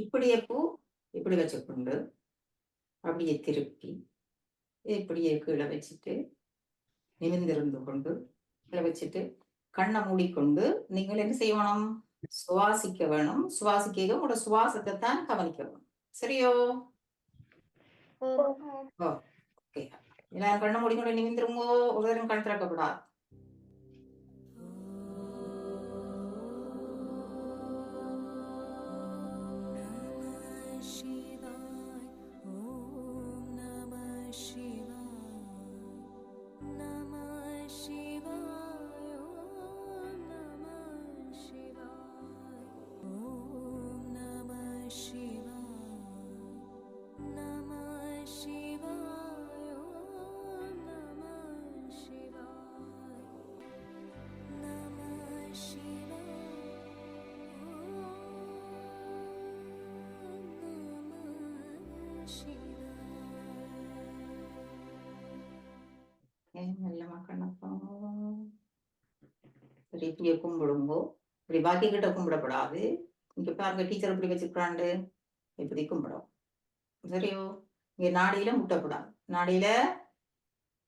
இப்படியே பூ இப்படி வச்சுக்கொண்டு அப்படியே திருப்பி இப்படியே கீழே வச்சுட்டு நிமிர்ந்திருந்து கொண்டு கீழே வச்சுட்டு கண்ணை மூடிக்கொண்டு நீங்கள் என்ன செய்யணும்? சுவாசிக்க வேணும். சுவாசிக்க உங்களோட சுவாசத்தை தான் கவனிக்க வேணும். சரியோ? ஓகே. எல்லாரும் கண்ணை மூடிக்கொண்டு நிமிர்ந்துருங்கோ. ஒரு நேரம் கண் திறக்கப்படாது. மெல்லமா கண்ணப்பா இப்படியே கும்பிடுங்கோ. இப்படி பாக்கி கிட்ட கும்பிடப்படாது. இங்க பாருங்க டீச்சர் இப்படி வச்சுக்கிறாண்டு இப்படி கும்பிடும். சரியோ? இங்க நாடியில முட்டக்கூடாது. நாடியில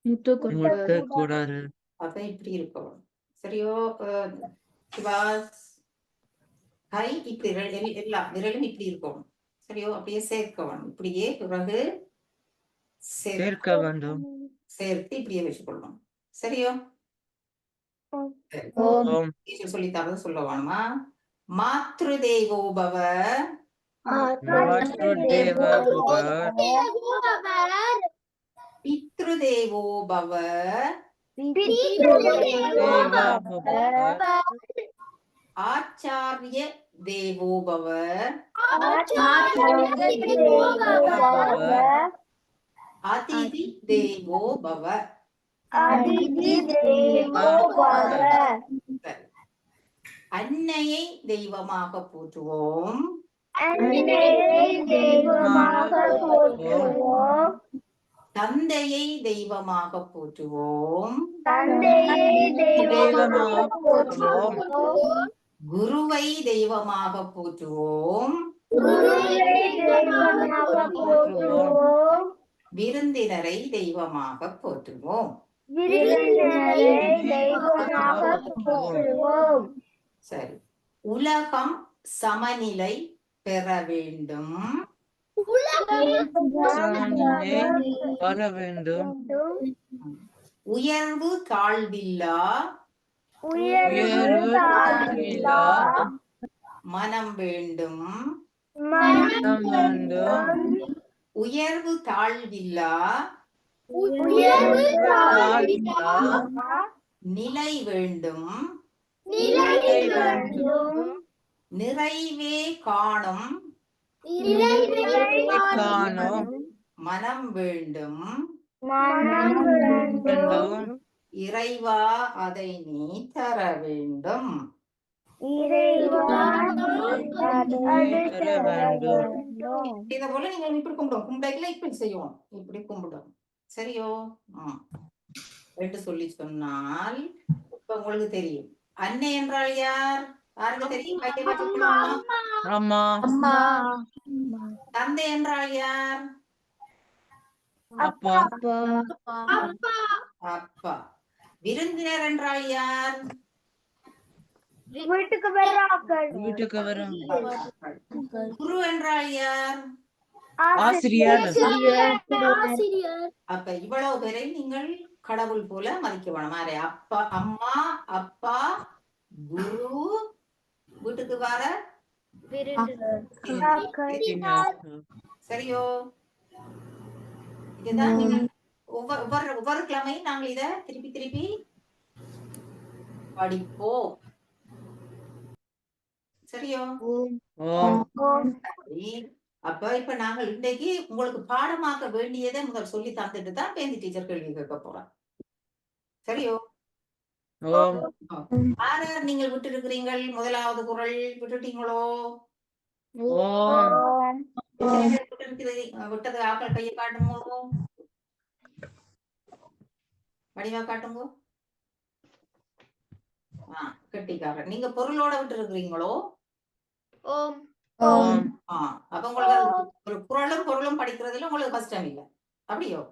முட்டக்கூடாது. அப்ப இப்படி இருக்கணும். சரியோ? கை இப்படி எல்லா விரலும் இப்படி இருக்கணும். சரியோ? அப்படியே சேர்க்கணும். இப்படியே பிறகு சேர்க்க வேண்டும். சேர்த்து இப்படியே வச்சுக்கொள்ளணும். சரியோ? சொல்லி தரது சொல்ல வேணுமா? மாத்ரு தேவோ பவ பித்ரு தேவோ பவ ஆச்சாரிய தேவோ பவ அதிதி தேவோ பவ. அன்னையை தெய்வமாக போற்றுவோம். தந்தையை தெய்வமாக போற்றுவோம். குருவை தெய்வமாக போற்றுவோம். விருந்தினரை தெய்வமாக போற்றுவோம். சரி. உலகம் சமநிலை பெற வேண்டும். உயர்வு தாழ்வில்லா மனம் வேண்டும். உயர்வு தாழ்வில்லா நிலை வேண்டும். நிறைவே காணும் மனம் வேண்டும். இறைவா அதை நீ தர வேண்டும். இத போல நீங்க இப்படி கும்பிடும். கும்பிடைக்குல இப்படி செய்வோம். இப்படி கும்பிடும். சரியோ? ரெண்டு சொல்லி சொன்னால் இப்ப உங்களுக்கு தெரியும். அன்னை என்றால் யார்? யாருக்கு தெரியும்? தந்தை என்றால் யார்? அப்பா. அப்பா. விருந்தினர் என்றால் யார்? வீட்டுக்கு வரும். குரு என்றால் யார்? ஆசிரியர். அப்ப இவ்வளவு பேரை நீங்கள் கடவுள் போல மதிக்க வேணும். அப்பா, அம்மா, அப்பா, குரு, வீட்டுக்கு வர சரியோ? இதுதான் ஒவ்வொரு கிழமையும் நாங்கள் இத திருப்பி திருப்பி படிப்போம். சரியோ? அப்ப இப்ப நாங்கள் இன்றைக்கு உங்களுக்கு பாடமாக்க வேண்டியதை முதல் சொல்லி தந்துட்டு தான் பேந்தி டீச்சர் கேள்வி கேட்க போறோம். சரியோ? யார் நீங்கள் விட்டு இருக்கிறீங்கள்? முதலாவது குறள் விட்டுட்டீங்களோ? விட்டது ஆக்கள் கையை காட்டுங்களோ? வடிவா காட்டுங்க. கெட்டிக்காரர். நீங்க பொருளோட விட்டு இருக்கிறீங்களோ? கஷ்டம் இல்லை. அப்படியோ?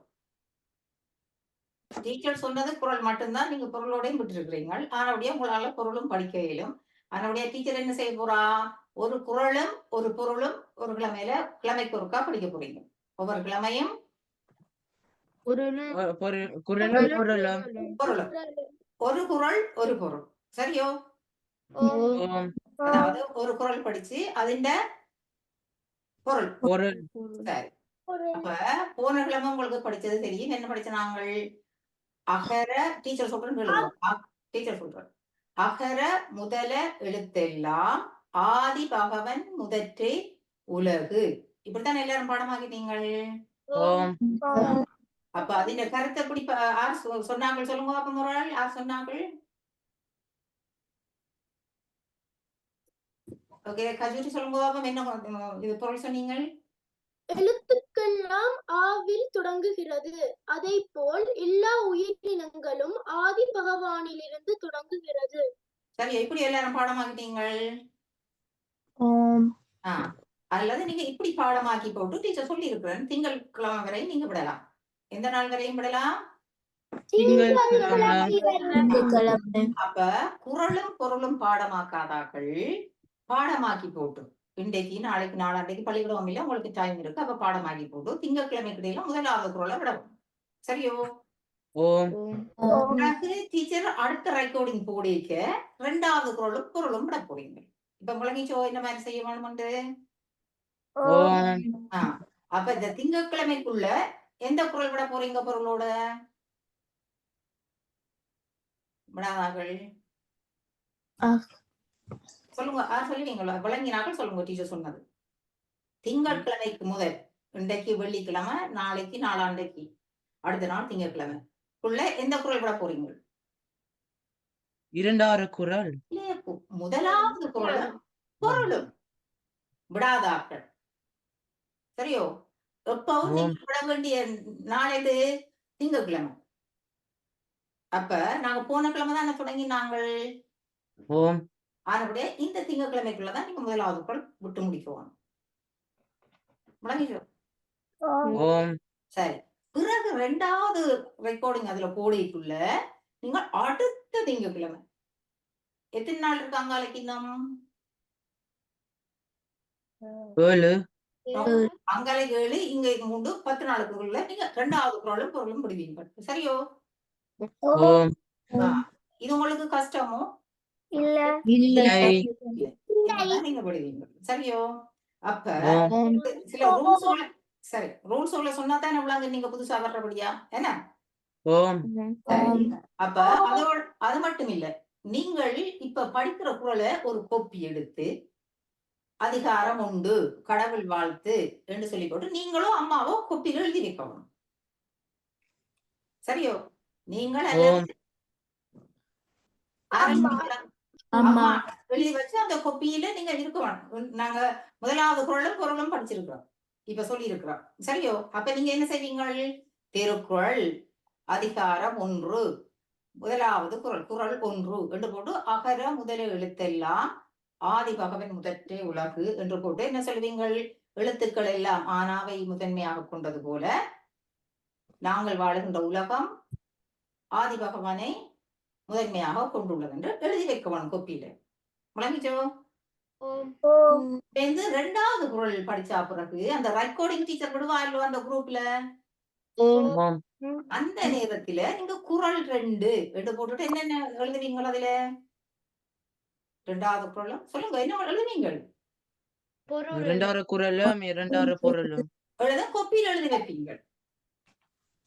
டீச்சர் சொன்னது குறள் மட்டும்தான் நீங்க பொருளோடையும் விட்டுருக்கிறீங்க. ஆனபடியா உங்களால பொருளும் படிக்க இயலும். ஆனபடியா டீச்சர் என்ன செய்ய போறா? ஒரு குறளும், ஒரு பொருளும் ஒரு கிழமைக்கு ஒருக்கா படிக்க போறீங்க. ஒவ்வொரு கிழமையும் குரலும் பொருளும். பொருளும். ஒரு குறள், ஒரு பொருள். சரியோ? ஓம். அதாவது ஒரு குறள் படிச்சு அதிண்ட பொருள். பொருள். சரி. அப்ப போன கிழமை உங்களுக்கு படிச்சது தெரியும். என்ன படிச்ச நாங்கள்? அகர டீச்சர் சொல்றேன்னு கேளுங்க. டீச்சர் சொல்றேன். அகர முதல எழுத்தெல்லாம் ஆதி பகவன் முதற்றே உலகு. இப்படித்தான் எல்லாரும் பாடமாக்கிட்டீங்கள். ஓம். அப்ப அதின் கருத்தை எப்படி யார் சொன்னாங்கள் சொல்லுங்க அப்ப முறாள் யார் சொன்னாங்கள்? ஓகே கஜூரி சொல்லுங்க பாப்போம். என்ன இது பொருள் சொன்னீங்கள்? எழுத்துக்கெல்லாம் ஆவில் தொடங்குகிறது. அதைப்போல் எல்லா உயிரினங்களும் ஆதி பகவானிலிருந்து தொடங்குகிறது. சரி எப்படி எல்லாரும் பாடமாக்கிட்டீங்கள்? அல்லது நீங்க இப்படி பாடமாக்கி போட்டு டீச்சர் சொல்லி இருக்கிறேன் திங்கட்கிழமை வரை நீங்க விடலாம். எந்த நாள் வரையும் விடலாம்? அப்ப குறளும் பொருளும் பாடமாக்காதாக்கள் பாடமாக்கி போட்டு இன்றைக்கு நாளைக்கு நாளாண்டைக்கு பள்ளிக்கூடம் இல்ல உங்களுக்கு டைம் இருக்கு. அப்ப பாடமாக்கி போட்டு திங்கட்கிழமை கிடையில முதலாவது குறளை விடவும். சரியோ? ஓம். பிறகு டீச்சர் அடுத்த ரெக்கார்டிங் போடிக்க 2வது குறளும் பொருளும் விட போறீங்க. இப்ப முழங்கிச்சோ என்ன மாதிரி செய்ய வேணும்னு? ஓம். அப்ப இந்த திங்கட்கிழமைக்குள்ள எந்த குறள் விட போறீங்க பொருளோட? விடாதார்கள் சொல்லுங்க. சொல்லுவீங்களா? விளங்கினார்கள் சொல்லுங்க. டீச்சர் சொன்னது திங்கட்கிழமைக்கு முதல் இன்றைக்கு வெள்ளிக்கிழமை, நாளைக்கு நாளாண்டைக்கு அடுத்த நாள் திங்கட்கிழமை உள்ள எந்த குறள் விட போறீங்க? 2வது குறள். முதலாவது குறளும் பொருளும் விடாதாக்கள். சரியோ? எப்பவும் நீங்க விட வேண்டிய நாள் எது? திங்கட்கிழமை. அப்ப நாங்க போன கிழமை தான் தொடங்கி நாங்கள். ஓம். ஆனபடியே இந்த திங்கட்கிழமைக்குள்ளதான் நீங்க முதலாவது குறள் விட்டு முடிக்கணும். விளங்கிச்சோ? ஓம். சரி. பிறகு 2வது ரெக்கார்டிங் அதுல போடிக்குள்ள நீங்க அடுத்த திங்கட்கிழமை எத்தனை நாள் இருக்கு அங்காலைக்கு இன்னும்? 7. அங்காலை 7 இங்க 3 10 நாளுக்குள்ள நீங்க 2வது குறளும் பொருளும் விடுவீங்க. சரியோ? ஓம். இது உங்களுக்கு கஷ்டமோ? இல்லை. நீங்க விடுவீங்க. சரியோ? அப்ப ஓம். சில ரூல்ஸ் சரி ரூல்ஸ் சொன்னா தானே விளங்க நீங்க புதுசா வர்றபடியா என்ன? ஓம். சரி. அப்ப அதோட அது மட்டும் இல்ல. நீங்கள் இப்ப படிக்கிற குறளை ஒரு கோப்பி எடுத்து அதிகாரம் உண்டு கடவுள் வாழ்த்து என்று சொல்லி போட்டு நீங்களும் அம்மாவோ கோப்பியில் எழுதி வைக்கணும். சரியோ? நீங்கள் அம்மா எழுதி வச்சு அந்த கோப்பியில நீங்க இருக்கணும். நாங்க முதலாவது குறளும் பொருளும் படிச்சிருக்கிறோம். இப்ப சொல்லி இருக்கிறோம். சரியோ? அப்ப நீங்க என்ன செய்வீங்கள்? திருக்குறள் அதிகாரம் 1 முதலாவது குறள் குறள் 1 என்று போட்டு அகர முதல எழுத்தெல்லாம் ஆதி பகவன் முதற்றே உலகு என்று போட்டு என்ன சொல்வீங்கள்? எழுத்துக்கள் எல்லாம் ஆனாவை முதன்மையாக கொண்டது போல நாங்கள் வாழுகின்ற உலகம் ஆதி பகவானை முதன்மையாக கொண்டுள்ளது என்று எழுதி வைக்கணும் கோப்பியில. முழங்கிச்சோ? 2வது குறள் படிச்சா பிறகு அந்த ரெக்கார்டிங் டீச்சர் விடுவா இல்லவா அந்த குரூப்ல? அந்த நேரத்துல நீங்க குறள் 2 என்று போட்டுட்டு என்னென்ன எழுதுவீங்களா அதுல? 2வது குறளும் சொல்லுங்க என்ன எழுதுவீங்க? 2வது குறளும் 2வது பொருளும் எழுத கோப்பியில் எழுதி வைப்பீங்க.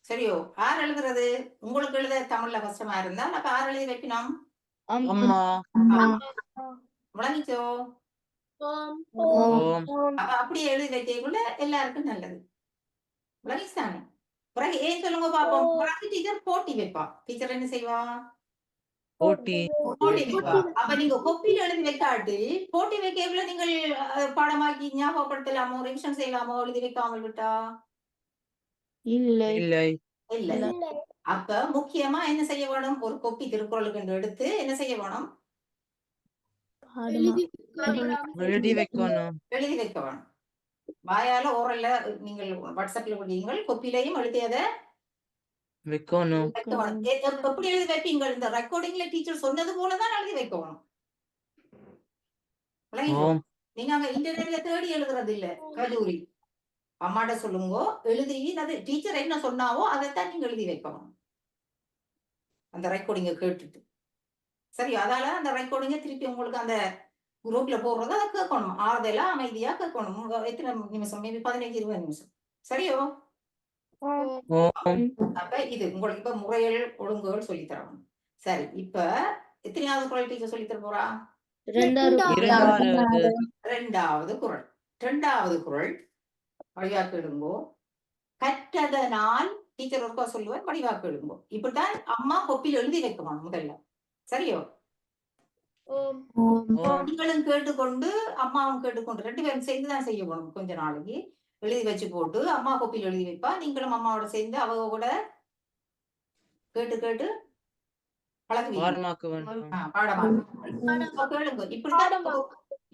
சரியோ? யார் எழுதுறது? உங்களுக்கு எழுத தமிழ்ல கஷ்டமா இருந்தால் அப்ப யார் எழுதி வைக்கணும்? அம்மா. முழங்கிச்சோ? அப்ப அப்படியே எழுதி வைக்கக்குள்ள எல்லாருக்கும் நல்லது. முழங்கிச்சானே? பிறகு ஏன் சொல்லுங்க பாப்போம். பிறகு டீச்சர் போட்டி வைப்பா. டீச்சர் என்ன செய்வா? போட்டி. வைப்பா. அப்ப நீங்க கோப்பியில் எழுதி வைக்காட்டி போட்டி வைக்கக்குள்ள நீங்கள் பாடமாக்கி ஞாபகப்படுத்தலாமோ ரிவிஷன் செய்யலாமோ எழுதி வைக்காமல் விட்டா? இல்லை. இல்லை. அப்ப முக்கியமா என்ன செய்ய வேணும்? ஒரு கோப்பி திருக்குறளுக்கு என்று எடுத்து என்ன செய்ய வேணும்? எழுதி வைக்கணும். எழுதி வைக்க வேணும். வாயால ஓரல்ல நீங்கள் வாட்ஸ்அப்ல விடுவீங்கள் கொப்பிலையும் எழுதியதை வைக்கணும். வைக்கணும். எப்படி எழுதி வைப்பீங்க? இந்த ரெக்கார்டிங்ல டீச்சர் சொன்னது போலதான் எழுதி வைக்கணும். விளங்கிக்கோ. ஓம் நீங்க அங்க இன்டர்நெட்ல தேடி எழுதுறது இல்ல. கல்லூரி அம்மாட்ட சொல்லுங்க, எழுதி அது டீச்சர் என்ன சொன்னாவோ அதைத்தான் நீங்க எழுதி வைக்கணும். அந்த ரெக்கார்டிங்க கேட்டுட்டு சரி. அதால அந்த ரெக்கார்டிங்க திருப்பி உங்களுக்கு அந்த குரூப்ல போடுறத அதை கேட்கணும். ஆறுதலா அமைதியா கேட்கணும். எத்தனை நிமிஷம்? மேபி 15-20 நிமிஷம். சரியோ? ஓம் அப்ப இது உங்களுக்கு இப்ப முறைகள் ஒழுங்குகள் சொல்லித் தரணும். சரி, இப்ப எத்தனையாவது குரல் டீச்சர் சொல்லித் தர போறா? இரண்டாவது 2வது குறள். 2வது குறள் வடிவாக்கு எழுங்கோ. கற்றதனால் டீச்சர் ஒருக்கா சொல்லுவேன், வடிவாக்கு எழுங்கோ. இப்படித்தான் அம்மா கொப்பில் எழுதி வைக்கணும் முதல்ல. சரியோ? ஓம் நீங்களும் கேட்டுக்கொண்டு அம்மாவும் கேட்டுக்கொண்டு 2 பேரும் சேர்ந்துதான் செய்ய போகணும். கொஞ்ச நாளைக்கு எழுதி வச்சு போட்டு அம்மா கொப்பில் எழுதி வைப்பா. நீங்களும் அம்மாவோட சேர்ந்து அவங்க கூட கேட்டு கேட்டு பழகுவீங்க. பாடமாக்க வேண்டும். பாடமாக்க கேளுங்க.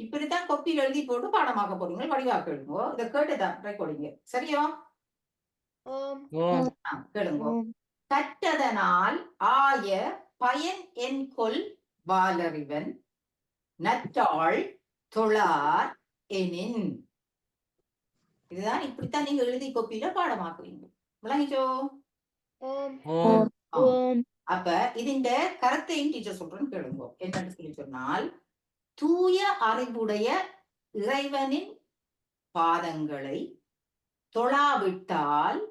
இப்படித்தான் கொப்பியில் எழுதி போட்டு பாடமாக்க போறீங்க. வடிவாக்க எழுங்கோ. இதை கேட்டுதான் ரெக்கார்டிங்க. சரியோ? ஓம் கேளுங்கோ. கற்றதனால் ஆய பயன் என்கொல் வாலறிவன் நற்றாள் தொழார் எனின். இதுதான் இப்படித்தான் நீங்க எழுதி கொப்பியில பாடமாக்குவீங்க. விளங்கிச்சோ? ஓம் அப்ப இதுண்ட கருத்தையும் டீச்சர் சொல்றேன்னு கேளுங்க. என்னன்னு சொல்லி சொன்னால், தூய அறிவுடைய இறைவனின் பாதங்களை தொழாவிட்டால்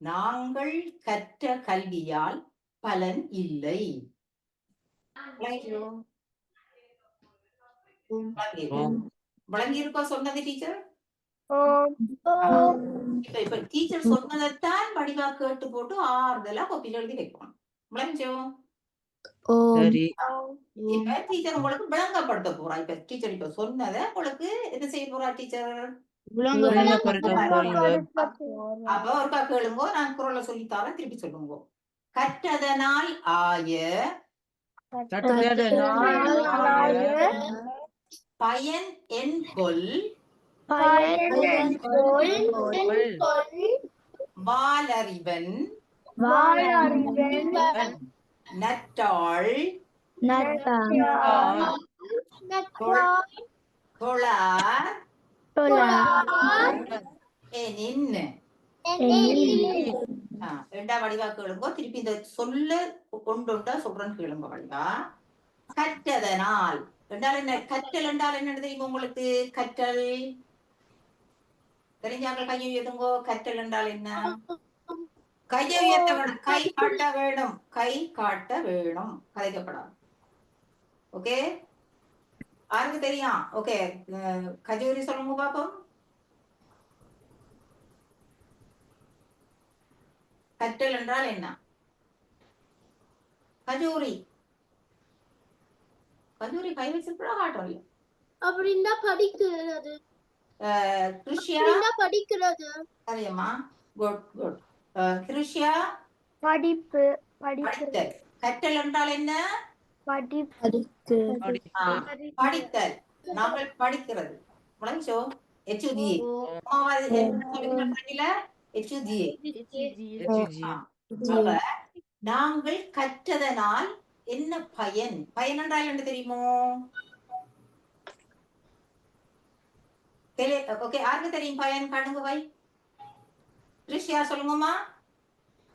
நாங்கள் கற்ற கல்வியால் பலன் இல்லை. விளங்கியிருக்கோ சொன்னது டீச்சர்? இப்ப டீச்சர் சொன்னதைத்தான் வடிவா கேட்டு போட்டு ஆறுதலா கொப்பில எழுதி வைக்கணும். விளங்கிச்சோ? சரி. இப்ப டீச்சர் உங்களுக்கு விளங்கப்படுத்த போறா. இப்ப டீச்சர் இப்ப சொன்னதை உங்களுக்கு என்ன செய்ய போறா டீச்சர்? விளங்கப்படுத்த போறீங்க. அப்ப ஒருக்கா கேளுங்க, நான் குரலை சொல்லித்தாரேன், திருப்பி சொல்லுங்க. கற்றதனால் ஆய பயன் என்கொல் வாலறிவன் நற்றாள் தொழார் எனின். ரெண்டா வடிவா கேளுங்க. திருப்பி இந்த சொல்ல கொண்டுண்டா சொல்றேன்னு கேளுங்க வடிவா. கற்றதனால் என்றால் என்ன? கற்றல் என்றால் என்ன தெரியுமா உங்களுக்கு? கற்றல் தெரிஞ்சாங்க கையை உயர்த்துங்கோ. கற்றல் என்றால் என்ன? கையை உயர்த்த வேணும். கை காட்ட வேணும். கை காட்ட வேணும். கதைக்கப்படாது. ஓகே, யாருக்கு தெரியும்? ஓகே, கஜூரி சொல்லுங்க பாப்போம். கற்றல் என்றால் என்ன? கஜூரி கஜூரி கை வச்சிருக்கா காட்டும் இல்ல. அப்படின்னா படிக்கிறது. கிருஷ்யா படிக்கிறது. சரியம்மா, குட் குட். கிருஷ்யா படிப்பு. படித்தல். கற்றல் என்றால் என்ன? படித்தல். நாங்கள் படிக்கிறது. விளங்கிச்சோ? HUGA. அப்ப நாங்கள் கற்றதனால் என்ன பயன்? பயன் என்றால் என்ன தெரியுமோ? ஓகே, யாருக்கு தெரியும் பயன்? காணுங்க வை. ரிஷியா சொல்லுங்கம்மா.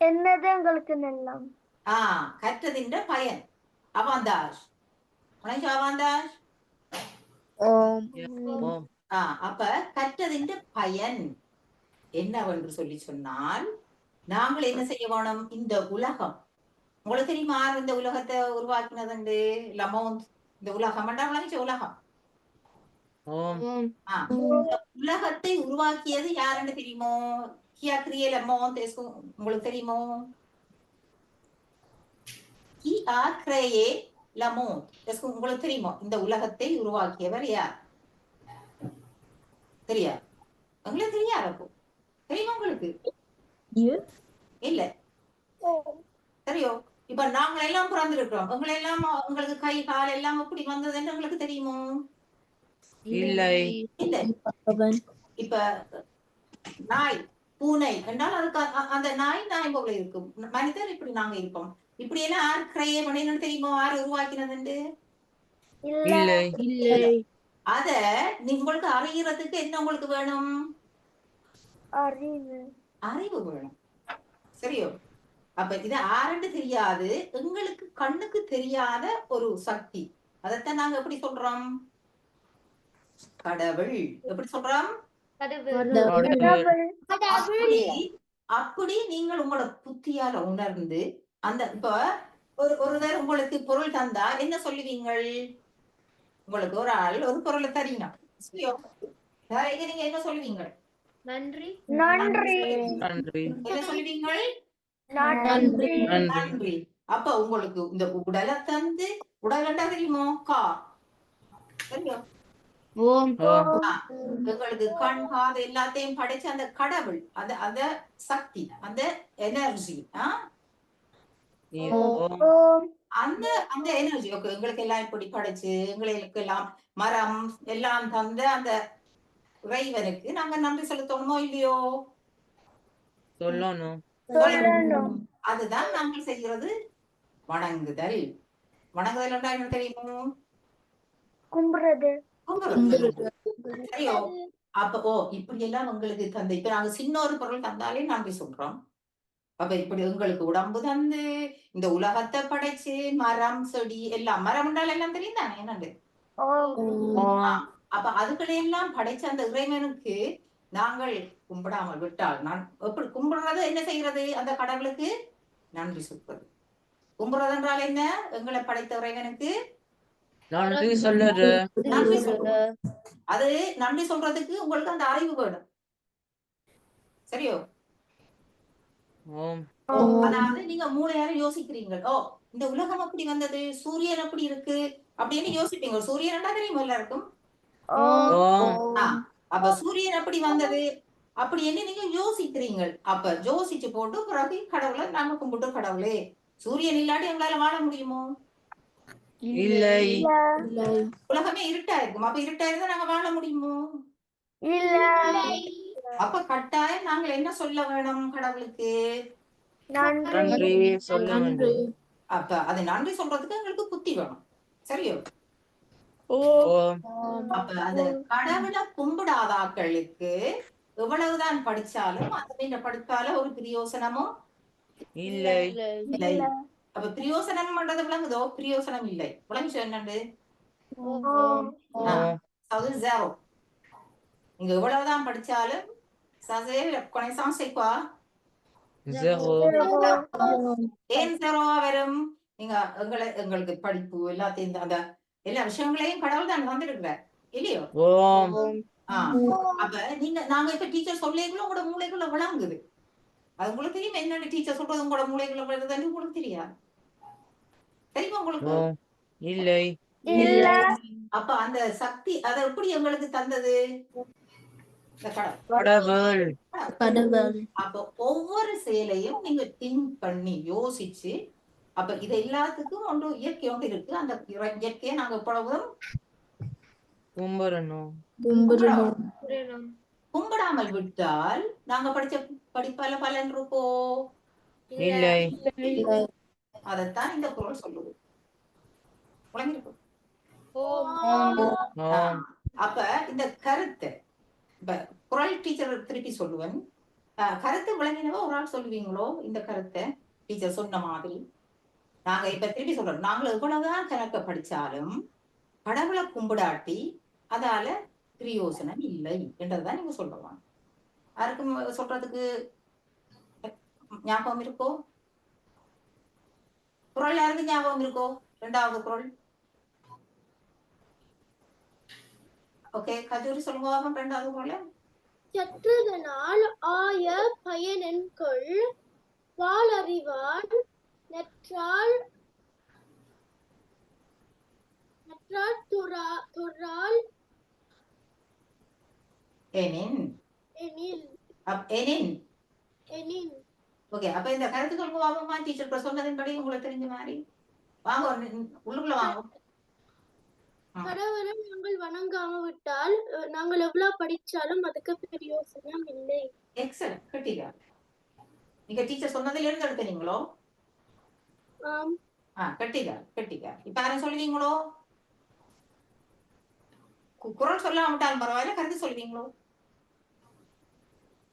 என்னது உங்களுக்கு நல்லம்? கற்றதின்ற பயன் அவாந்தாஷ். அவாந்தாஷ். அப்ப கற்றதின்ற பயன் என்னவென்று சொல்லி சொன்னால், நாங்கள் என்ன செய்ய வேணும்? இந்த உலகம் உங்களுக்கு தெரியுமா? இந்த உலகத்தை உருவாக்கினது லமோந்த். இந்த உலகம் உலகம் உலகத்தை உருவாக்கியது யாருன்னு தெரியுமோ? உங்களுக்கு தெரியுமோ? உங்களுக்கு தெரியுமோ? இந்த உலகத்தை உருவாக்கியவர் யார்? தெரியா? உங்களுக்கு தெரியாது. தெரியுமா உங்களுக்கு? இல்ல. சரியோ? இப்ப நாங்க எல்லாம் பிறந்திருக்கிறோம். உங்களுக்கு கை கால் எல்லாம் எப்படி வந்ததுன்னு உங்களுக்கு தெரியுமோ? இல்லை. இப்ப நாய் பூனை என்றால் அதுக்கு அந்த நாய் போல இருக்கும். மனிதர் இப்படி நாங்க இருப்போம். இப்படி எல்லாம் யார் கிரையே பண்ணினு தெரியுமோ? யார் உருவாக்கினதுண்டு? இல்லை. இல்லை. அத உங்களுக்கு அறியறதுக்கு என்ன உங்களுக்கு வேணும்? அறிவு. அறிவு வேணும். சரியோ? அப்ப இது ஆரண்டு தெரியாது, எங்களுக்கு கண்ணுக்கு தெரியாத ஒரு சக்தி. அதைத்தான் நாங்க எப்படி சொல்றோம்? கடவுள். எப்படி சொல்றோம்? அப்படி நீங்கள் உங்களோட புத்தியால உணர்ந்து அந்த இப்ப ஒருவர் உங்களுக்கு பொருள் தந்தா என்ன சொல்லுவீங்கள்? உங்களுக்கு ஒரு ஆள் ஒரு பொருளை தரீங்க, நீங்க என்ன சொல்லுவீங்க? நன்றி. நன்றி. என்ன சொல்லுவீங்கள்? நன்றி. நன்றி. அப்ப உங்களுக்கு இந்த உடலை தந்து, உடல் என்ன தெரியுமோ? தெரியும். எங்களுக்கு கண் காது எல்லாத்தையும் படைச்சு அந்த கடவுள், அந்த சக்தி, அந்த எனர்ஜி, அந்த அந்த எனர்ஜி எங்களுக்கு எல்லாம் இப்படி படைச்சு எங்களுக்கு எல்லாம் மரம் எல்லாம் தந்த அந்த இறைவனுக்கு நாங்க நன்றி செலுத்தணுமோ இல்லையோ? சொல்லணும். அதுதான் நாங்கள் செய்கிறது வணங்குதல். வணங்குதல் என்றால் என்ன தெரியுமோ? கும்புறது. சரியோ? அப்போ இப்படி எல்லாம் உங்களுக்கு தந்த, இப்ப நாங்க சின்ன ஒரு பொருள் தந்தாலே நன்றி சொல்றோம். அப்ப இப்படி உங்களுக்கு உடம்பு தந்து இந்த உலகத்தை படைச்சு மரம் செடி எல்லாம், மரம் என்றால் எல்லாம் தெரியும் தானே என்னண்டு? அப்ப அதுக்களையெல்லாம் படைச்ச அந்த இறைவனுக்கு நாங்கள் கும்பிடாமல் விட்டால், நான் எப்படி கும்பிடுறது? என்ன செய்யறது? அந்த கடவுளுக்கு நன்றி சொல்றது. கும்பிடுறது என்றால் என்ன? எங்களை படைத்த இறைவனுக்கு நன்றி சொல்லுற. நன்றி சொல்றது. அது நன்றி சொல்றதுக்கு உங்களுக்கு அந்த அறிவு வேணும். சரியோ? அதாவது நீங்க மூளையார யோசிக்கிறீங்க. இந்த உலகம் அப்படி வந்தது, சூரியன் அப்படி இருக்கு அப்படின்னு யோசிப்பீங்க. சூரியன் தெரியும் எல்லாருக்கும். அப்ப சூரியன் அப்படி வந்தது அப்படி என்ன நீங்க யோசிக்கிறீங்க. அப்ப யோசிச்சு போட்டு பிறகு கடவுளை நாங்க கும்பிட்டு, கடவுளே சூரியன் இல்லாட்டி எங்களால வாழ முடியுமோ? இல்லை. உலகமே இருட்டா இருக்கும். அப்ப இருட்டா இருந்தா நாங்க வாழ முடியுமோ? அப்ப கட்டாயம் நாங்க என்ன சொல்ல வேணும் கடவுளுக்கு? நன்றி சொல்ல வேண்டும். அப்ப அது நன்றி சொல்றதுக்கு எங்களுக்கு புத்தி வேணும். சரியோ? அப்ப அந்த கடவுளை கும்பிடாத ஆட்களுக்கு எவ்வளவுதான் படிச்சாலும் அந்த படிப்பால ஒரு பிரயோசனமும் இல்லை. இல்லை. அப்ப பிரயோசனம் பண்றது விளங்குதோ? பிரயோசனம் இல்லை. விளங்கு என்னண்டு? ஜீரோ. நீங்க எவ்வளவுதான் படிச்சாலும் ஏன் ஜீரோவா வரும்? நீங்க எங்களுக்கு படிப்பு எல்லாத்தையும் அந்த எல்லா விஷயங்களையும் கடவுள் தான் வந்திருக்கிறார் இல்லையோ? அப்ப நாங்க இப்ப டீச்சர் சொல்லிகளும் உங்களோட மூளைக்குள்ள விளங்குது. அது உங்களுக்கு தெரியும். என்னென்ன டீச்சர் சொல்றது உங்களோட மூளைக்குள்ள விளங்குதுன்னு உங்களுக்கு தெரியாது. தெரியுமா உங்களுக்கு? இல்லை. அப்ப அந்த சக்தி அதை எப்படி எங்களுக்கு தந்தது? கடவுள். அப்ப ஒவ்வொரு செயலையும் நீங்க திங்க் பண்ணி யோசிச்சு, அப்ப இது எல்லாத்துக்கும் ஒன்று இயற்கை ஒன்று இருக்கு. அந்த இயற்கையை நாங்க எப்பொழுதும் கும்பிடாமல் விட்டால் நாங்க படிச்ச படிப்பால பலன் இருக்கோ? இல்லை. அதைத்தான் இந்த குறள் சொல்லுது. அப்ப இந்த கருத்தை இப்ப குறள் டீச்சர் திருப்பி சொல்லுவேன். கருத்து விளங்கினவோ ஒரு ஆள் சொல்லுவீங்களோ? இந்த கருத்தை டீச்சர் சொன்ன மாதிரி நாங்க இப்ப திருப்பி சொல்றோம். நாங்கள் எவ்வளவுதான் கணக்க படிச்சாலும் கடவுளை கும்பிடாட்டி அதால பிரயோசனம் இல்லை என்றதுதான் நீங்க சொல்லுவாங்க. யாருக்கும் சொல்றதுக்கு ஞாபகம் இருக்கோ? குறள் யாருக்கு ஞாபகம் இருக்கோ? இரண்டாவது குறள். ஓகே, கஜூரி சொல்லுங்க. இரண்டாவது குறள். கற்றதனால் ஆய பயனென்கொள் வாளறிவான் நற்றால் துறால் எனின். ஓகே, அப்ப இந்த கருத்துக்கள் வாங்கம்மா. டீச்சர் சொன்னதின்படி உங்களுக்கு தெரிஞ்ச மாதிரி வாங்க, உள்ளுக்குள்ள வாங்க. கடவுளை நாங்கள் வணங்காம விட்டால் நாங்கள் எவ்வளவு படிச்சாலும் அதுக்கு பிரயோசனம் இல்லை. எக்ஸலன்ட், கட்டிக்கார். நீங்க டீச்சர் சொன்னதுல இருந்து எடுத்தீங்களோ? ஆம். கட்டிக்கார், கட்டிக்கார். இப்ப யாரும் சொல்லுவீங்களோ? குரல் சொல்லாமட்டாலும் பரவாயில்ல, கருத்து சொல்லுவீங்களோ?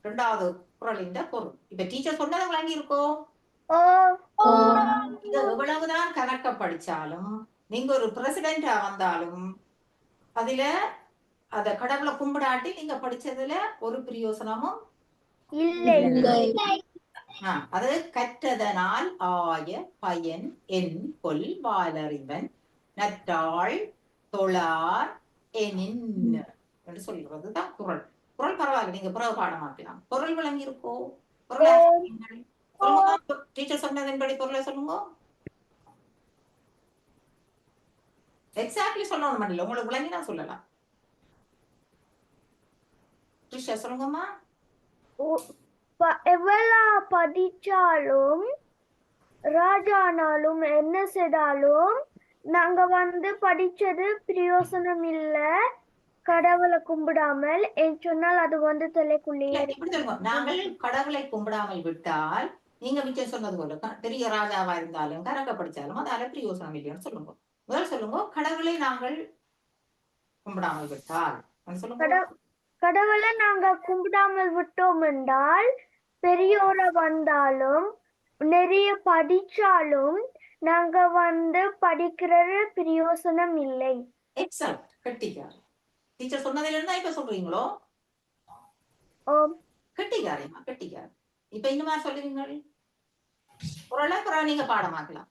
இரண்டாவது குரலின் பொருள் இப்ப டீச்சர் சொன்னதை விளங்கி இருக்கோ? இது எவ்வளவுதான் கணக்க படிச்சாலும் நீங்க ஒரு பிரசிடென்டா வந்தாலும் அதுல அத கடவுளை கும்பிடாட்டி நீங்க படிச்சதுல ஒரு பிரயோசனமும் இல்லை. அது கற்றதனால் ஆய பயன் என் கொல் வாலறிவன் நற்றாள் தொழார் எனின் என்று சொல்றதுதான் குரல். குரல் பரவாயில்ல, நீங்க பிறகு பாடமாக்கலாம். பொருள் விளங்கி இருக்கோ? பொருள் டீச்சர் சொன்னதன்படி பொருளை சொல்லுங்க. எக்ஸாக்ட்லி சொல்லணும் இல்ல, உங்களுக்கு விளங்கினா சொல்லலாம். ட்ரிஷா சொல்லுங்கம்மா. எவ்வளவு படிச்சாலும் ராஜானாலும் என்ன செய்தாலும் நாங்க படிச்சது பிரயோசனம் இல்ல கடவுளை கும்பிடாமல் சொன்னால் அது தலைக்குள்ளேயே நாங்கள் கடவுளை கும்பிடாமல் விட்டால் நீங்க மிச்சம் சொன்னது போல பெரிய ராஜாவா இருந்தாலும் கணக்க படிச்சாலும் அதால பிரயோசனம் இல்லைன்னு சொல்லுங்க. முதல் சொல்லுங்க, கடவுளை நாங்கள் கும்பிடாமல் விட்டால் சொல்லுங்க. கடவுளை நாங்க கும்பிடாமல் விட்டோம் என்றால் பெரியோர வந்தாலும் நிறைய படிச்சாலும் நாங்க படிக்கிறது பிரயோசனம் இல்லை. எக்ஸலன்ட், கட்டிக்கார். டீச்சர் சொன்னதுல இருந்தா இப்ப சொல்றீங்களோ? கட்டிக்காரேம்மா, கட்டிக்கார். இப்ப இன்னுமா சொல்லுவீங்க? நீங்க பாடமாக்கலாம்.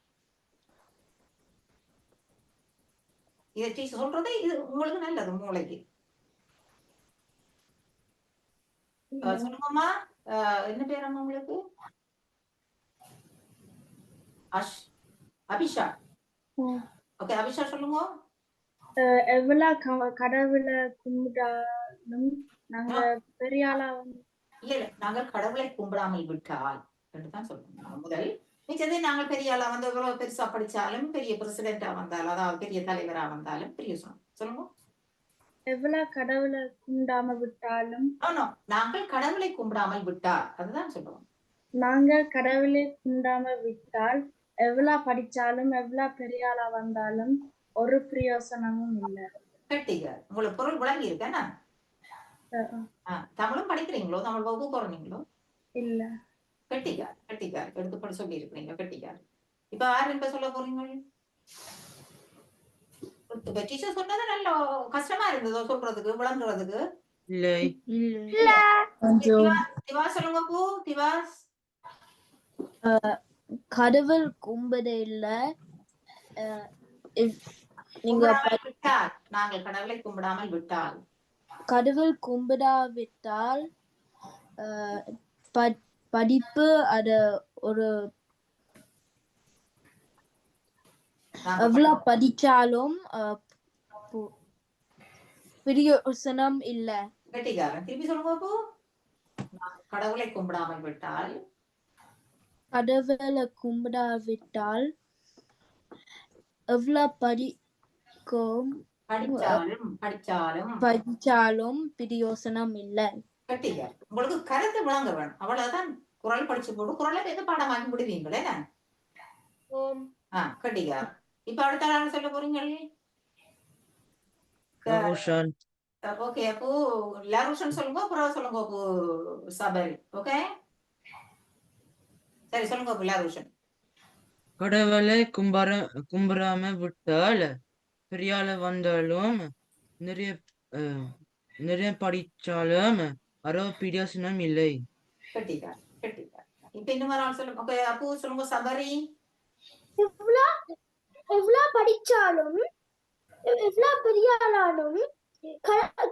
இதை டீச்சர் சொல்றதே இது உங்களுக்கு நல்லது மூளைக்கு. சொல்லுங்கம்மா. என்ன பேர் அம்மா உங்களுக்கு? அபிஷா. ஓகே, அபிஷா சொல்லுங்க. எவ்வளவு கடவுளை கும்பிட்டாலும் நாங்க பெரிய ஆளா இல்ல நாங்கள் கடவுளை கும்பிடாமல் விட்டால் தான் சொல்லுங்க. முதல் மிச்சது நாங்கள் பெரிய ஆளா வந்து எவ்வளவு பெருசா படிச்சாலும் பெரிய பிரசிடென்டா வந்தாலும் அதாவது பெரிய தலைவரா வந்தாலும் பிரயோசனம் சொல்லுங்க. எவ்வளவு கடவுளை கும்பிடாம விட்டாலும் நாங்கள் கடவுளை கும்பிடாமல் விட்டால் அதுதான் சொல்லுவோம். நாங்கள் கடவுளை கும்பிடாம விட்டால் எவ்வளவு படிச்சாலும் எவ்வளவு பெரிய ஆளா வந்தாலும் ஒரு பிரயோசனமும் இல்லை. கட்டிங்க. உங்களுக்கு பொருள் விளங்கி இருக்கேன்னா? தமிழும் படிக்கிறீங்களோ? தமிழ் வகுப்பு போறீங்களோ? இல்ல. கட்டிக்கார், கட்டிக்கார் எடுத்து படி சொல்லி இருக்கிறீங்க. கட்டிக்கார். இப்ப யாரு இப்ப சொல்ல போறீங்க? டீச்சர் சொன்னது நல்ல கஷ்டமா இருந்ததோ சொல்றதுக்கு விளங்குறதுக்கு? இல்லை. திவா சொல்லுங்க பூ. திவாஸ். கடவுள் கும்பிட இல்ல நீங்க நாங்கள் கடவுளை கும்பிடாமல் விட்டால் கடவுள் கும்பிடாவிட்டால் படிப்பு அது ஒரு எவ்வளவு படிச்சாலும் பிரயோசனம் இல்ல. கட்டிக்காரன் திருப்பி சொல்லுங்க பூ. கடவுளை கும்பிடாமல் விட்டால் கடவுளை கும்பிடாவிட்டால் எவ்வளவு படிச்சாலும் பிரயோசனம் இல்லை. கட்டிக்கார். உங்களுக்கு கருத்து விளங்க வேணும், அவ்வளவுதான். குரல் படிச்சு போட்டு குரலை எது பாடமாக்கி விடுவீங்களே. கட்டிக்கார். இப்ப அடுத்த நாள் சொல்ல போறீங்க. ஓகே, அப்போ லருஷன் சொல்லுங்க, அப்புறம் சொல்லுங்க அப்போ சபரி. ஓகே சரி, சொல்லுங்க அப்போ லருஷன். கடவுளை கும்பிடாம விட்டால் பெரியால வந்தாலும் நிறைய படிச்சாலும் அரோ பிரயோசனம் இல்லை. கட்டிக்கார், கட்டிக்கார். இப்ப இன்னும் ஆள் சொல்லுங்க. ஓகே, அப்போ சொல்லுங்க சபரி. எவ்வளவு படிச்சாலும் எவ்வளவு பெரிய ஆளாலும்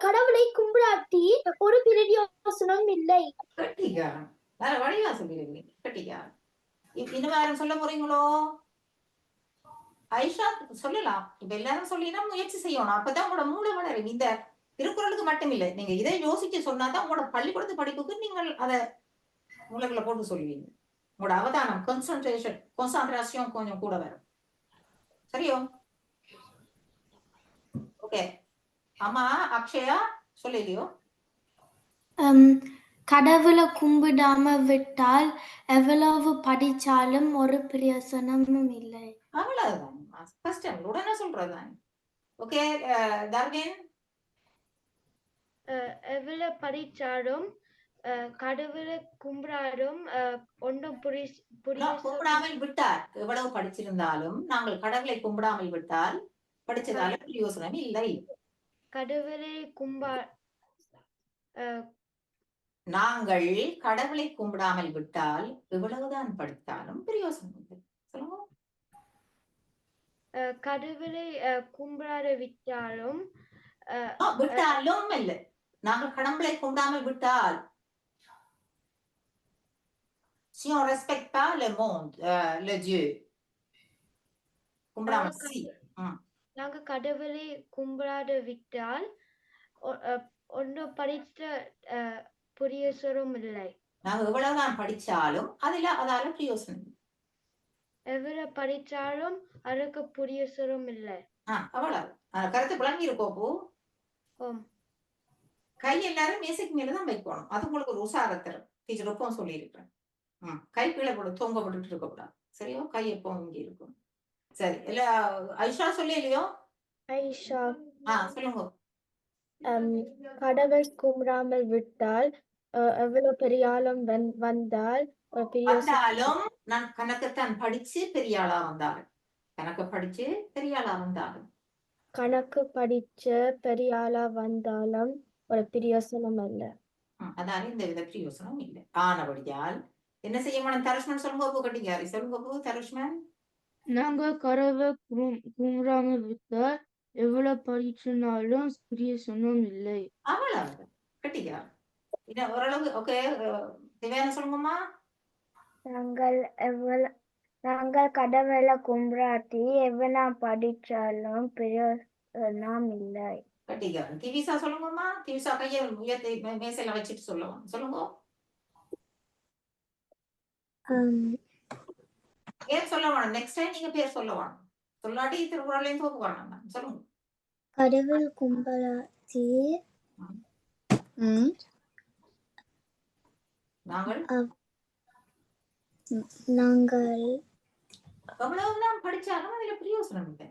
கடவுளை கும்பிடாட்டி ஒரு பிரயோசனம் இல்லை. கட்டிக்கார். வேற வழியா சொல்லிருக்கீங்க. கட்டிக்கார். இன்னும் யாரும் சொல்ல போறீங்களோ? ஐஷா சொல்லலாம். இப்ப எல்லாரும் சொல்லினா முயற்சி செய்யணும், அப்பதான் உங்களோட மூளை வளரும். இந்த திருக்குறளுக்கு மட்டும் இல்லை, நீங்க இதை யோசிச்சு சொன்னாதான் உங்களோட பள்ளிக்கூடத்து படிப்புக்கு நீங்கள் அதை மூளைகளை போட்டு சொல்லுவீங்க. உங்களோட அவதானம் கான்சன்ட்ரேஷன் கொஞ்சம் கூட வரும். சரியோ? ஓகே அம்மா அக்ஷயா சொல்லிலையோ கடவுளை கும்பிடாம விட்டால் எவ்வளவு படிச்சாலும் ஒரு பிரயோசனமும் இல்லை. அவ்வளவுதான் ஃபர்ஸ்ட் டைம் உடனே சொல்றதுதான். ஓகே தர்வின் எவ்வளவு படிச்சாலும் கடவுளை கும்பிடாலும் ஒன்றும் கும்பிடாமல் விட்டால் எவ்வளவு படிச்சிருந்தாலும் நாங்கள் கடவுளை கும்பிடாமல் விட்டால் படிச்சதால பிரயோசனம் இல்லை. கடவுளை நாங்கள் கடவுளை கும்பிடாமல் விட்டால் எவ்வளவுதான் படித்தாலும் பிரயோசனம் இல்லை. சொல்லுங்க. கடவுளை கும்பிடாத விட்டாலும் விட்டாலும் இல்லை. நாங்கள் கடவுளை கும்பிடாமல் விட்டால் si on respecte pas le monde, le Dieu. கும்பிடாமல் si. நாங்க கடவுளை கும்பிடாத விட்டால் ஒன்றும் படித்த பிரயோசனம் இல்லை. நாங்க எவ்வளவுதான் படிச்சாலும் அதால பிரயோசனம். எவ்வளவு படிச்சாலும் அதுக்கு பிரயோசனம் இல்லை. அவ்வளவு கருத்து விளங்கி இருக்கோம். பூ கை எல்லாரும் மேசைக்கு மேலதான் வைக்கணும். அது உங்களுக்கு ஒரு உசாரத்தரும் டீச்சர் எப்பவும் சொல்லி இருக்கிறேன். கை கீழே போட தொங்க போட்டுட்டு இருக்க கூடாது. சரியோ? கை எப்பவும் இங்க இருக்கும். சரி இல்ல ஐஷா சொல்லி இல்லையோ? ஐஷா சொல்லுங்க. கடவுள் கும்பிடாமல் விட்டால் எவ்வளவு பெரிய ஆளும் வந்தால் நான் கணக்குத்தான் படிச்சு பெரிய ஆளா வந்தாலும் கணக்கு படிச்சு பெரிய ஆளா வந்தாலும் கணக்கு படிச்ச பெரிய ஆளா வந்தாலும் ஒரு பிரயோசனம் இல்லை. அதால இந்த வித பிரயோசனம் இல்லை. ஆனபடியால் என்ன செய்ய மாட்டோம்? தருஷ்மன் சொல்லுங்க. பூ கட்டிக்காரி சொல்லுங்க. பூ தருஷ்மன் நாங்க கடவுளை கும்பிடாம விட்டால் எவ்வளவு படிச்சினாலும் பிரயோசனம் இல்லை. அவ்வளவு கட்டிக்கார். ஓரளவு ஓகே. திவ்யானா சொல்லுங்கம்மா. நாங்கள் கடவுளை கும்பிடாட்டி எவ்வளவு படிச்சாலும் பிரயோசனம் இல்லை. கட்டிக்கார். திவிசா சொல்லுங்கம்மா. திவிசா கையை உயர்த்தி மேசையில வச்சுட்டு சொல்லுவோம். சொல்லுங்க. பேர் சொல்ல வேணும். நெக்ஸ்ட் டைம் நீங்க பேர் சொல்ல வேணும். சொல்லாட்டி திருக்குறளையும் தோப்பு வேணும். சொல்லுங்க. கடவுள் கும்பிடாட்டி நாங்கள் எவ்வளவுதான் படிச்சாலும் அதுல பிரயோசனம் இல்லை.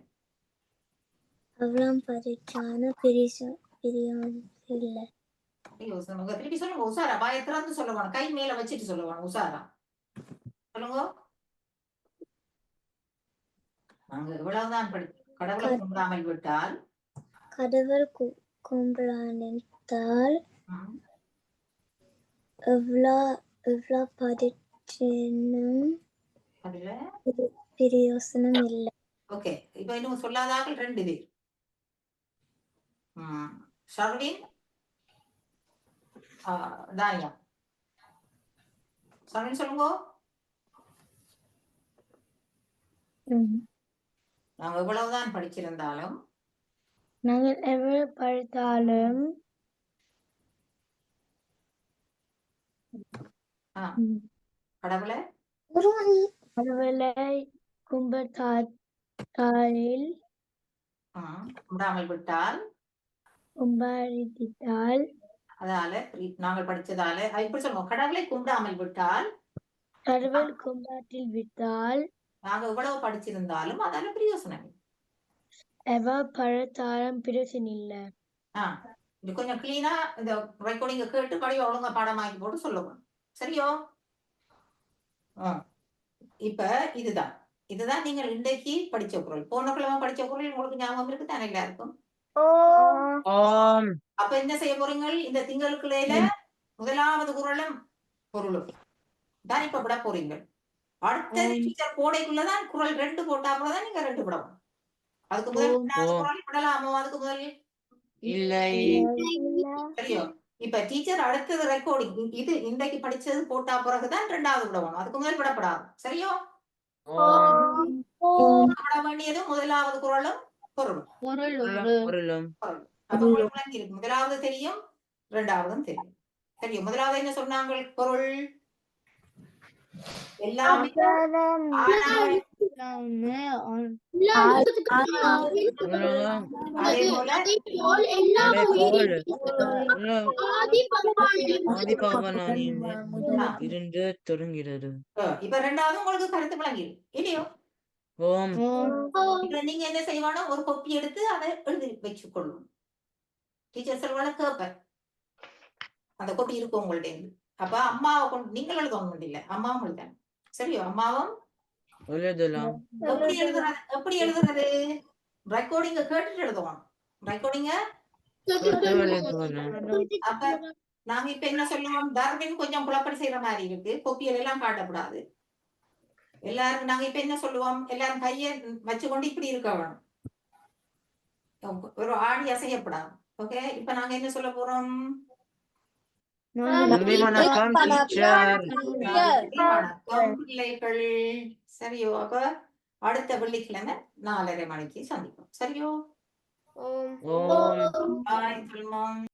எவ்வளவு படிச்சாலும் பிரயோசனம் இல்லை. திருப்பி சொல்லுங்க. உசாரா பயத்திலிருந்து சொல்ல வேணும். கை மேல வச்சுட்டு சொல்ல வேணும். உசாரா சொல்லுங்க. நாங்க எவ்வளவுதான் கடவுளை கும்பிடாமல் விட்டால் கடவுள் கும்பிடாவிட்டால் எவ்வளவு படிச்சினும் அதுல பிரயோசனம் இல்லை. ஓகே. இப்ப இன்னும் சொல்லாதாக்கள் 2 பேர். ஷர்வின் தானியா. ஷர்வின் சொல்லுங்க. நாங்க எவ்வளவுதான் படிச்சிருந்தாலும் நாங்கள் எவ்வளவு படித்தாலும் கடவுளை கும்பிடாமல் விட்டால் அதால நாங்கள் படிச்சதால இப்படி சொல்லுவோம். கடவுளை கும்பிடாமல் விட்டால் நாங்க எவ்வளவு படிச்சிருந்தாலும் அதால பிரயோசனம் இல்லை. இது கொஞ்சம் கிளீனா இந்த ரெக்கார்டிங்க கேட்டு படிய ஒழுங்கா பாடமாக்கி போட்டு சொல்லுவோம். சரியோ? இப்ப இதுதான் நீங்கள் இன்றைக்கு படிச்ச குரல். போன கிழமை படிச்ச குரல் உங்களுக்கு ஞாபகம் இருக்கு தானே எல்லாருக்கும்? அப்ப என்ன செய்ய போறீங்க? இந்த திங்களுக்குள்ள முதலாவது குரலும் பொருளும் தான் இப்ப விட போறீங்க. அடுத்த டீச்சர் கோடைக்குள்ளதான் குரல் 2 போட்டா தான் நீங்க 2 விடணும். அதுக்கு முதல் குரல் விடலாமோ? அதுக்கு முதல் இல்லை. சரியோ? இப்ப டீச்சர் அடுத்தது ரெக்கார்டிங் இது இன்றைக்கு படிச்சது போட்டா பிறகுதான் 2வது விடணும். அதுக்கு முதல் விடப்படாது. சரியோ? விட வேண்டியது முதலாவது குரலும் பொருளும். அப்ப உங்களுக்கு இருக்கு. முதலாவது தெரியும், 2வதும் தெரியும். தெரியும். முதலாவது என்ன சொன்னாங்க? பொருள் எல்லாமே ஆனாவை அதே போல இருந்து தொடங்குகிறது. இப்ப ரெண்டாவது உங்களுக்கு கருத்து விளங்கி இல்லையோ? ஓம் இப்ப நீங்க என்ன செய்வானோ ஒரு கொப்பி எடுத்து அதை எழுதி வச்சுக்கொள்ளும். டீச்சர் சொல்வாங்க கேட்பேன், அந்த கொப்பி இருக்கும் உங்கள்ட்ட இருந்து. அப்ப அம்மாவை கொண்டு நீங்கள் எழுதணும் இல்ல, அம்மாவும் எழுதணும். சரியோ? அம்மாவும் எழுதலாம். எப்படி எழுதுறது? ரெக்கார்டிங்க கேட்டுட்டு எழுதுவோம். ரெக்கார்டிங்க அப்ப நாங்க இப்ப என்ன சொல்லுவோம், டார்வின் கொஞ்சம் குழப்படி செய்யற மாதிரி இருக்கு, கொப்பியல் எல்லாம் காட்டக்கூடாது. எல்லாரும் நாங்க இப்ப என்ன சொல்லுவோம், எல்லாரும் கையை வச்சுக்கொண்டு இப்படி இருக்க வேணும், ஒரு ஆடி அசையப்படாது. ஓகே, இப்ப நாங்க என்ன சொல்ல போறோம்? வணக்கம் டீச்சர். வணக்கம் பிள்ளைகள். சரியோ? அப்ப அடுத்த வெள்ளிக்கிழமை 4:30 மணிக்கு சந்திப்போம். சரியோ? ஓம் ஓம் பாய் சொல்லுமா.